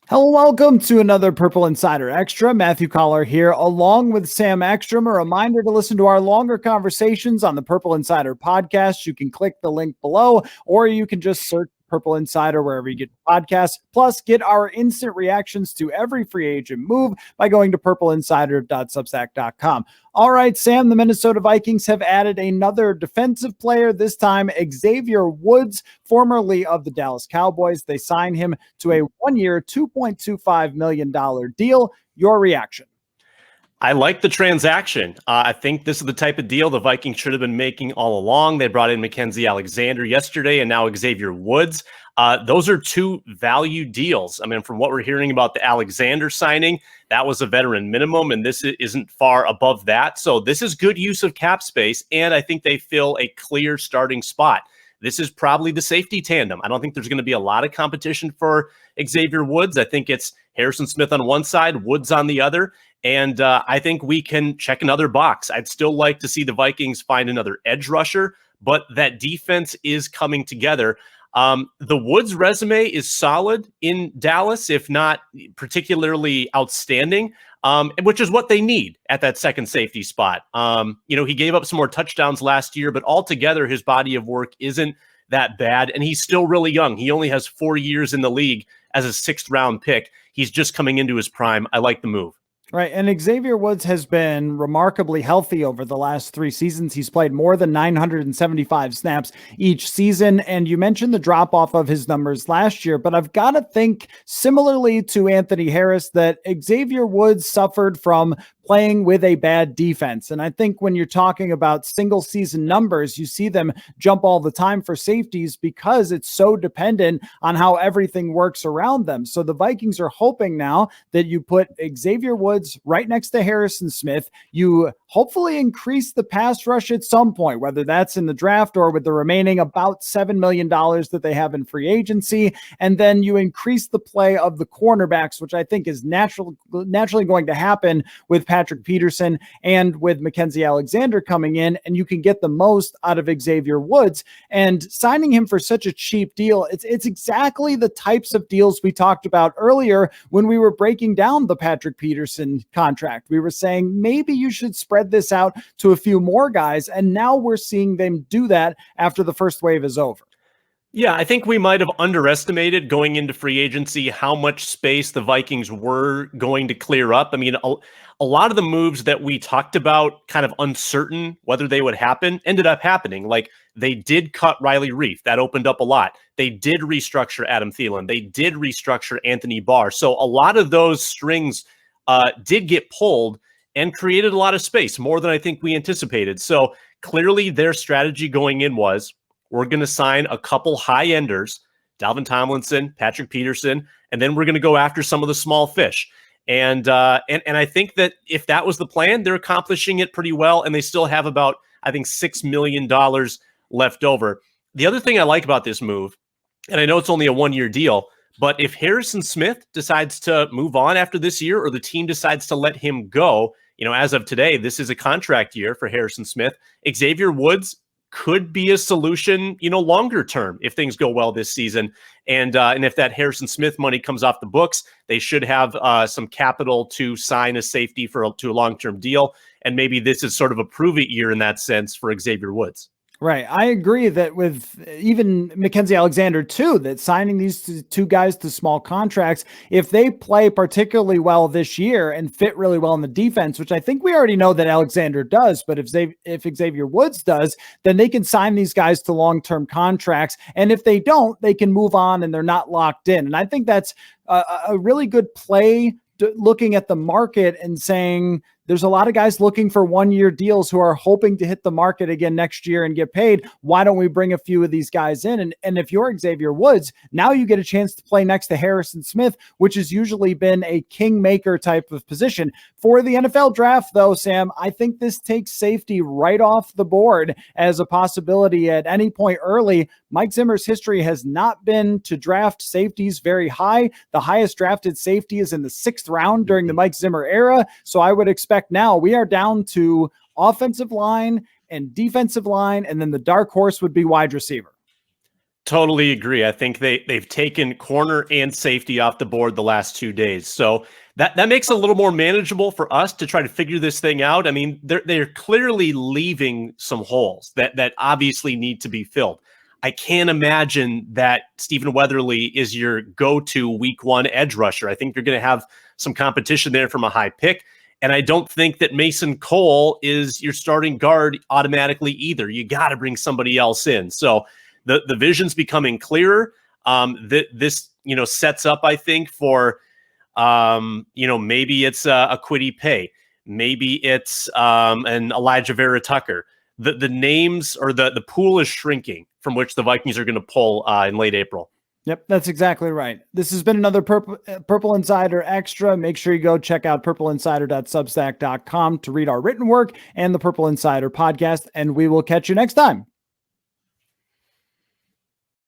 Hello, welcome to another Purple Insider Extra. Matthew Coller here, along with Sam Ekstrom. A reminder to listen to our longer conversations on the Purple Insider podcast. You can click the link below, or you can just search Purple Insider wherever you get podcasts. Plus, get our instant reactions to every free agent move by going to purpleinsider.substack.com. All right, Sam, the Minnesota Vikings have added another defensive player, this time Xavier Woods, formerly of the Dallas Cowboys. They signed him to a one-year, $2.25 million deal. Your reaction? I like the transaction. I think this is the type of deal the Vikings should have been making all along. They brought in Mackenzie Alexander yesterday and now Xavier Woods. Those are two value deals. I mean, from what we're hearing about the Alexander signing, that was a veteran minimum, and this isn't far above that. So this is good use of cap space, and I think they fill a clear starting spot. This is probably the safety tandem. I don't think there's going to be a lot of competition for Xavier Woods. I think it's Harrison Smith on one side, Woods on the other. And I think we can check another box. I'd still like to see the Vikings find another edge rusher, but that defense is coming together. The Woods resume is solid in Dallas, if not particularly outstanding, which is what they need at that second safety spot. He gave up some more touchdowns last year, but altogether his body of work isn't that bad, and he's still really young. He only has 4 years in the league as a sixth-round pick. He's just coming into his prime. I like the move. Right. And Xavier Woods has been remarkably healthy over the last 3 seasons. He's played more than 975 snaps each season. And you mentioned the drop off of his numbers last year, but I've got to think similarly to Anthony Harris that Xavier Woods suffered from playing with a bad defense. And I think when you're talking about single season numbers, you see them jump all the time for safeties because it's so dependent on how everything works around them. So the Vikings are hoping now that you put Xavier Woods right next to Harrison Smith. You hopefully increase the pass rush at some point, whether that's in the draft or with the remaining about $7 million that they have in free agency. And then you increase the play of the cornerbacks, which I think is naturally going to happen with Patrick Peterson and with Mackenzie Alexander coming in, and you can get the most out of Xavier Woods. And signing him for such a cheap deal, it's exactly the types of deals we talked about earlier when we were breaking down the Patrick Peterson contract. We were saying maybe you should spread this out to a few more guys, and now we're seeing them do that after the first wave is over. Yeah, I think we might have underestimated going into free agency how much space the Vikings were going to clear up. I mean, a lot of the moves that we talked about, kind of uncertain whether they would happen, ended up happening. Like they did cut Riley Reiff. That opened up a lot. They did restructure Adam Thielen. They did restructure Anthony Barr. So a lot of those strings did get pulled and created a lot of space, more than I think we anticipated. So clearly their strategy going in was, we're going to sign a couple high-enders, Dalvin Tomlinson, Patrick Peterson, and then we're going to go after some of the small fish. And I think that if that was the plan, they're accomplishing it pretty well, and they still have about, I think, $6 million left over. The other thing I like about this move, and I know it's only a one-year deal, but if Harrison Smith decides to move on after this year or the team decides to let him go, as of today, this is a contract year for Harrison Smith. Xavier Woods could be a solution, longer term if things go well this season. And if that Harrison Smith money comes off the books, they should have some capital to sign a safety to a long-term deal. And maybe this is sort of a prove-it year in that sense for Xavier Woods. Right. I agree that with even Mackenzie Alexander too, that signing these two guys to small contracts, if they play particularly well this year and fit really well in the defense, which I think we already know that Alexander does, but if Xavier Woods does, then they can sign these guys to long-term contracts. And if they don't, they can move on and they're not locked in. And I think that's a really good play, looking at the market and saying, there's a lot of guys looking for one-year deals who are hoping to hit the market again next year and get paid. Why don't we bring a few of these guys in? And if you're Xavier Woods, now you get a chance to play next to Harrison Smith, which has usually been a kingmaker type of position. For the NFL draft, though, Sam, I think this takes safety right off the board as a possibility at any point early. Mike Zimmer's history has not been to draft safeties very high. The highest drafted safety is in the 6th round during the Mike Zimmer era. So I would expect now we are down to offensive line and defensive line, and then the dark horse would be wide receiver. Totally agree. I think they've taken corner and safety off the board the last 2 days. So that makes it a little more manageable for us to try to figure this thing out. I mean, they're clearly leaving some holes that obviously need to be filled. I can't imagine that Stephen Weatherly is your go-to week one edge rusher. I think you're going to have some competition there from a high pick. And I don't think that Mason Cole is your starting guard automatically either. You got to bring somebody else in. So the vision's becoming clearer. This sets up, I think, for maybe it's a Kwity Paye, maybe it's an Elijah Vera Tucker. The names or the pool is shrinking from which the Vikings are going to pull in late April. Yep, that's exactly right. This has been another Purple Insider Extra. Make sure you go check out purpleinsider.substack.com to read our written work and the Purple Insider podcast, and we will catch you next time.